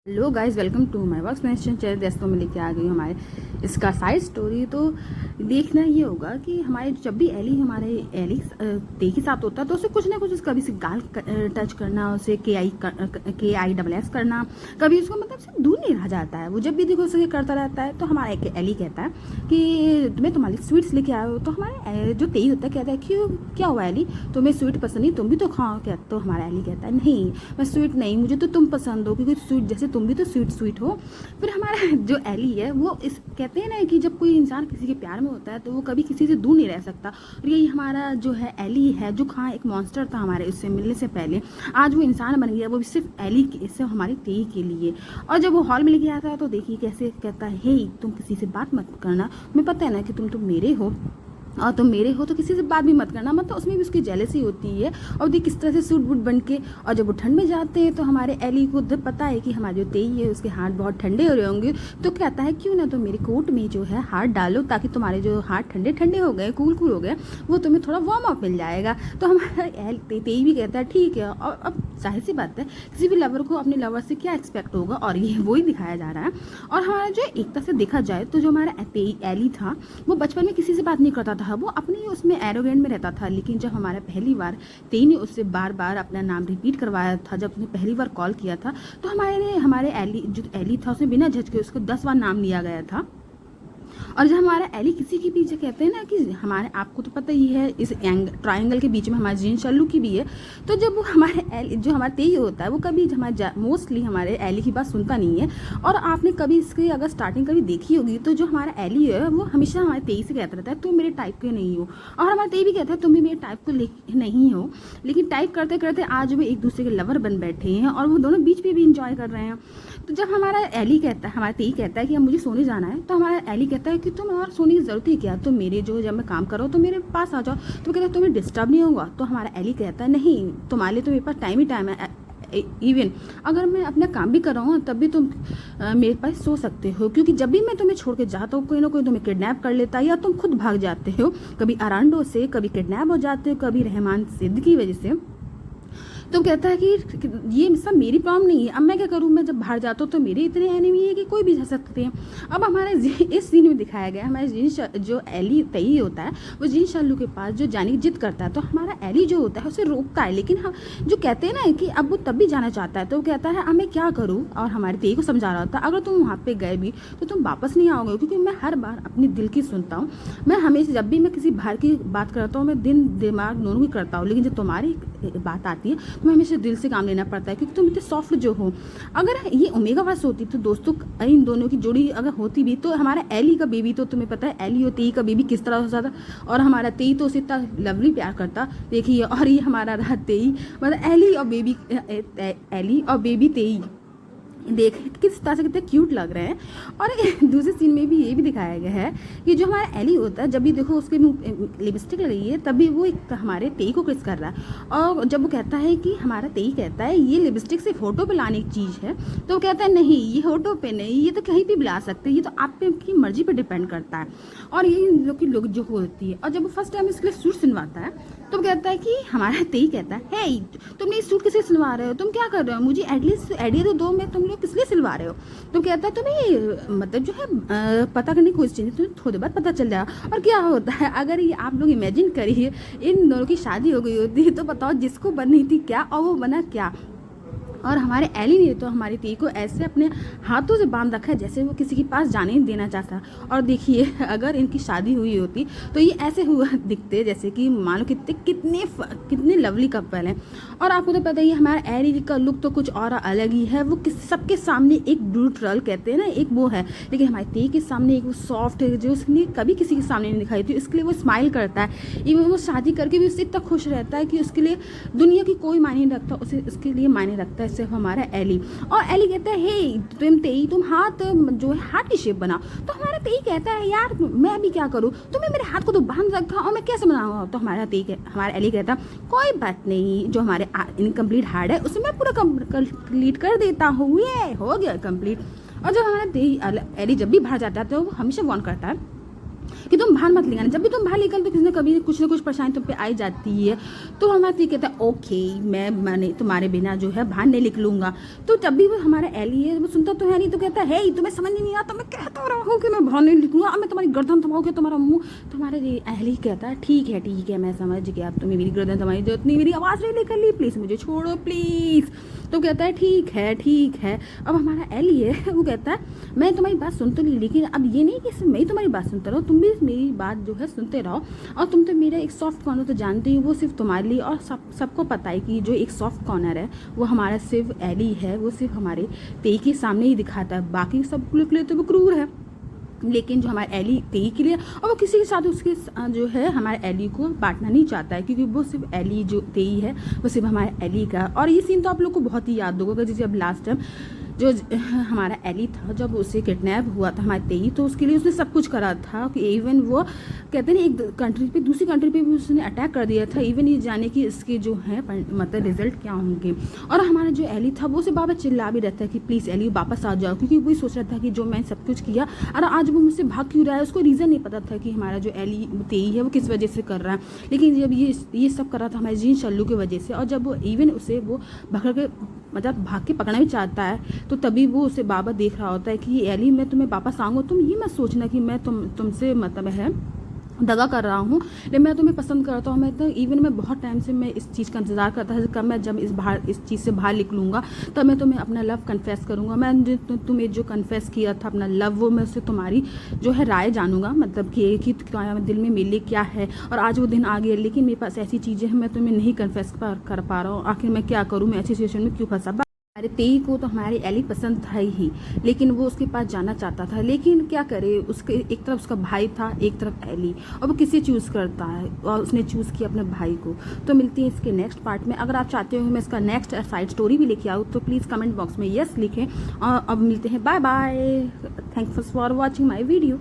Hello guys, welcome to my works nation channel. दोस्तों में लेके आ गई हूँ हमारे इसका साइड स्टोरी। तो देखना ये होगा कि हमारे जब भी एली ते के साथ होता है तो उसे कुछ ना कुछ उसका कभी से गाल टच करना, उसे के आई डबल एस करना, कभी उसको मतलब से दूर नहीं रह जाता है। वो जब भी देखो उसे करता रहता है। तो हमारा एक एली कहता है कि मैं तुम्हारी स्वीट्स लेके आया हो। तो हमारे जो तेई होता है कहता है क्यों, क्या हुआ एली, तुम्हें स्वीट पसंद नहीं, तुम भी तो खाओ क्या। तो हमारा एली कहता है नहीं, मैं स्वीट नहीं, मुझे तो तुम पसंद हो, क्योंकि स्वीट जैसे तुम भी तो स्वीट हो। फिर हमारा जो एली है वो इस कहते हैं ना कि जब कोई इंसान किसी के प्यार में होता है तो वो कभी किसी से दूर नहीं रह सकता। और यही हमारा जो है एली है, जो कहाँ एक मॉन्स्टर था हमारे उससे मिलने से पहले, आज वो इंसान बन गया, वो भी सिर्फ एली के, सिर्फ हमारी तेई के लिए। और जब वो हॉल में लेके आता है तो देखिए कैसे कहता है, हे तुम किसी से बात मत करना, तुम्हें पता है ना कि तुम तो मेरे हो और तुम मेरे हो, तो किसी से बात भी मत करना। मतलब उसमें भी उसकी जेलसी होती है। और देख किस तरह से सूट बूट बन के। और जब वो ठंड में जाते हैं तो हमारे एली को जब पता है कि हमारे जो तेई है उसके हाथ बहुत ठंडे हो रहे होंगे, तो कहता है क्यों ना तो मेरे कोट में जो है हाथ डालो, ताकि तुम्हारे जो हाथ ठंडे ठंडे हो गए, कूल हो गए, वो तुम्हें थोड़ा वार्म अप मिल जाएगा। तो हमारा तेई भी कहता है ठीक है। और अब जाहिर सी बात है, किसी भी लवर को अपने लवर से क्या एक्सपेक्ट होगा, और ये वही दिखाया जा रहा है। और हमारा जो एक तरह से देखा जाए तो जो हमारा एली था वो बचपन में किसी से बात नहीं करता था, वो अपनी उसमें एरोगेंट में रहता था। लेकिन जब हमारा पहली बार तेई ने उससे बार बार अपना नाम रिपीट करवाया था, जब उसने पहली बार कॉल किया था, तो हमारे एली था उसने बिना झिझके उसको 10 बार नाम लिया गया था। और जब हमारा एली किसी के पीछे कहते हैं ना कि हमारे, आपको तो पता ही है इस ट्रायंगल के बीच में हमारे जीन शल्लू की भी है। तो जब वो हमारे एली जो हमारा तेई होता है वो कभी मोस्टली हमारे एली की बात सुनता नहीं है। और आपने कभी इसकी अगर स्टार्टिंग कभी देखी होगी तो जो हमारा एली है वो हमेशा हमारे तेई से कहता रहता है तुम मेरे टाइप के नहीं हो। और हमारा तेई भी कहता है तुम भी मेरे टाइप को नहीं हो। लेकिन टाइप करते करते आज वो एक दूसरे के लवर बन बैठे हैं और वो दोनों बीच पे भी इंजॉय कर रहे हैं। तो जब हमारा तेई कहता है कि अब मुझे सोने जाना है, तो हमारा एली कहता है कि तुम और सोने की जरूरत ही क्या, तुम मेरे जो जब मैं काम करो तो मेरे पास आ जाओ। तो कहता है तुम्हें डिस्टर्ब नहीं होगा। तो हमारा एली कहता है नहीं, तुम्हारे लिए तो मेरे पास टाइम ही टाइम है। इवन अगर मैं अपना काम भी कर रहा हूँ तब भी तुम मेरे पास सो सकते हो, क्योंकि जब भी मैं तुम्हें छोड़ के जाता हूँ कोई ना कोई तुम्हें किडनैप कर लेता है, या तुम खुद भाग जाते हो, कभी अरांडो से, कभी किडनैप हो जाते हो, कभी रहमान सिद्ध की वजह से। तो कहता है कि ये सब मेरी प्रॉब्लम नहीं है, अब मैं क्या करूँ, मैं जब बाहर जाता हूँ तो मेरे इतने एनिमी है कि कोई भी जा सकते हैं। अब हमारे इस सीन में दिखाया गया हमारे जो एली तेई होता है वो जीन शालू के पास जो जाने की जिद करता है, तो हमारा एली जो होता है उसे रोकता है। लेकिन हम जो कहते हैं ना कि अब वो तब भी जाना चाहता है, तो वो कहता है अब मैं क्या करूँ। और हमारे तेई को समझा रहा होता है अगर तुम वहाँ पे गए भी तो तुम वापस नहीं आओगे, क्योंकि मैं हर बार अपने दिल की सुनता हूँ। मैं हमेशा जब भी मैं किसी बाहर की बात करता हूँ मैं दिन दिमाग दोनों की करता हूँ, लेकिन जब तुम्हारी बात आती है तुम्हें हमेशा दिल से काम लेना पड़ता है, क्योंकि तुम इतने सॉफ्ट जो हो। अगर ये ओमेगा वर्स होती तो दोस्तों इन दोनों की जोड़ी अगर होती भी तो हमारा एली का बेबी, तो तुम्हें पता है एली और तेई का बेबी किस तरह हो जाता, और हमारा तेई तो उसे इतना लवली प्यार करता देखिए। और ये हमारा रहा तेई, मतलब एली और बेबी तेई, देख किस तरह से कितने क्यूट लग रहे हैं। और दूसरे सीन में भी ये भी दिखाया गया है कि जो हमारा एली होता है जब भी देखो उसके मुंह लिपस्टिक लगी है तभी वो एक हमारे तेई को किस कर रहा है। और जब वो कहता है कि हमारा तेई कहता है ये लिपस्टिक से फोटो पे लाने की चीज़ है, तो वो कहता है नहीं ये फोटो पे नहीं, ये तो कहीं भी ला सकते हैं, ये तो आप पे की मर्जी पर डिपेंड करता है। और ये लोग जो होती है। और जब वो फर्स्ट टाइम इसके लिए सूट सिलवाता है तो कहता है कि हमारा तेई कहता है हे तुमने इस सूट किसे सिलवा रहे हो, तुम क्या कर रहे हो, मुझे एटलीस्ट आइडिया तो दो, मैं तुम लोग किस लिए सिलवा रहे हो। तो कहता है तुम्हें मतलब जो है पता करने की कोशिश चाहिए, तुम्हें थोड़ी बार पता चल जाएगा। और क्या होता है अगर ये आप लोग इमेजिन करिए इन दोनों की शादी हो गई होती तो बताओ जिसको बननी थी क्या और वो बना क्या। और हमारे एली ने तो हमारी तेई को ऐसे अपने हाथों से बांध रखा है जैसे वो किसी के पास जाने नहीं देना चाहता। और देखिए अगर इनकी शादी हुई होती तो ये ऐसे हुआ दिखते जैसे कि मान लो कितने लवली कपल हैं। और आपको तो पता ही है हमारा एली का लुक तो कुछ और अलग ही है, वो सबके सामने एक ब्रूटल कहते हैं ना एक वो है, लेकिन हमारी तेई के सामने एक वो सॉफ्ट है जो उसने कभी किसी के सामने नहीं दिखाई थी, इसके लिए वो स्माइल करता है। इवन वो शादी करके भी उससे इतना खुश रहता है कि उसके लिए दुनिया की कोई मायने नहीं रखता, उसे उसके लिए मायने रखता है सिर्फ हमारा एली। और एली कहता है हे तुम हाथ जो है हाथ की शेप बना। तो हमारा तेई कहता है यार मैं भी क्या करूँ, तुम्हें मेरे हाथ को तो बांध रखा और मैं कैसे बनाऊंगा। तो हमारा एली कहता कोई बात नहीं, जो हमारे इनकम्प्लीट हार्ट है उसे मैं पूरा कंप्लीट कर देता हूँ, ये हो गया कंप्लीट। और जब हमारा तेई एली जब भी बाहर जाता है तो वो हमेशा वार्न करता है कि तुम बाहर मत निकलना। जब भी तुम बाहर निकल तो किसी न कभी कुछ ना कुछ परेशानी तुम पे आई जाती है। तो हमारा ये कहता है ओके मैंने तुम्हारे बिना जो है बाहर नहीं निकलूंगा। तो जब भी वो हमारा एली है वो सुनता तो है नहीं, तो कहता है हे तुम्हें समझ नहीं आता, मैं कहता रहा हूँ कि मैं बाहर नहीं निकलूंगा, अब मैं तुम्हारी गर्दन दबाऊंगा तुम्हारा मुंह। तुम्हारे एली कहता है ठीक है मैं समझ गया, अब तुम्हें मेरी गर्दन दबाई जरूरत नहीं, मेरी आवाज़ नहीं निकल ली, प्लीज़ मुझे छोड़ो प्लीज़। तो कहता है ठीक है। अब हमारा एली है वो कहता है मैं तुम्हारी बात सुन तो ली, लेकिन अब ये नहीं कि सिर्फ मैं ही तुम्हारी बात सुनता रहो, तुम भी मेरी बात जो है सुनते रहो। और तुम तो मेरा एक सॉफ्ट कॉर्नर तो जानते ही, वो सिर्फ तुम्हारे लिए, और सबको पता है कि जो एक सॉफ्ट कॉर्नर है वो हमारा सिर्फ एली है, वो सिर्फ हमारे तेई के सामने ही दिखाता है, बाकी सब के लिए तो वो क्रूर है, लेकिन जो हमारे एली तेई के लिए, और वो किसी के साथ उसके जो है हमारे एली को बांटना नहीं चाहता है, क्योंकि वो सिर्फ एली जो तेई है वो सिर्फ हमारे एली का। और ये सीन तो आप लोग को बहुत ही याद होगा, जैसे अब लास्ट टाइम जो हमारा एली था जब उसे किडनैप हुआ था हमारे तेई, तो उसके लिए उसने सब कुछ करा था कि इवन वो कहते हैं एक कंट्री पे दूसरी कंट्री पे भी उसने अटैक कर दिया था, इवन ये जाने कि इसके जो है मतलब रिजल्ट क्या होंगे। और हमारा जो एली था वो उसे बाबा चिल्ला भी रहता है कि प्लीज़ एली वापस आ जाओ, क्योंकि वही सोच रहा था कि जो मैं सब कुछ किया और आज वो मुझसे भाग क्यों रहा है, उसको रीज़न नहीं पता था कि हमारा जो एली तेई है वो किस वजह से कर रहा है। लेकिन जब ये सब कर रहा था हमारे जीन शल्लू की वजह से, और जब वो इवन उसे वो पकड़ के मतलब भाग के पकड़ना भी चाहता है, तो तभी वो उसे बाबा देख रहा होता है कि एली मैं तुम्हें वापस आऊँगा, तुम ये मत सोचना कि मैं तुमसे मतलब है दगा कर रहा हूँ, लेकिन मैं तुम्हें पसंद करता हूँ। मैं तो इवन मैं बहुत टाइम से मैं इस चीज़ का इंतज़ार करता है, कब मैं जब इस चीज़ से बाहर निकलूँगा तब मैं तुम्हें अपना लव कन्फेस करूँगा। मैं तुम्हें जो कन्फेस किया था अपना लव, वो मैं उससे तुम्हारी जो है राय जानूँगा, मतलब कि दिल में मेरे लिए क्या है। और आज वो दिन आ गया, लेकिन मेरे पास ऐसी चीज़ें हैं मैं तुम्हें नहीं कन्फेस कर पा रहा हूँ, आखिर मैं क्या करूँ, मैं ऐसी सिचुएशन में क्यों फंसा। हमारे तेई को तो हमारी एली पसंद था ही, लेकिन वो उसके पास जाना चाहता था, लेकिन क्या करे, उसके एक तरफ उसका भाई था एक तरफ एली, और वो किसे चूज़ करता है, और उसने चूज़ किया अपने भाई को। तो मिलती है इसके नेक्स्ट पार्ट में। अगर आप चाहते हो मैं इसका नेक्स्ट साइड स्टोरी भी लेके आऊँ तो प्लीज़ कमेंट बॉक्स में यस लिखें। और अब मिलते हैं, bye bye, thanks for watching my video.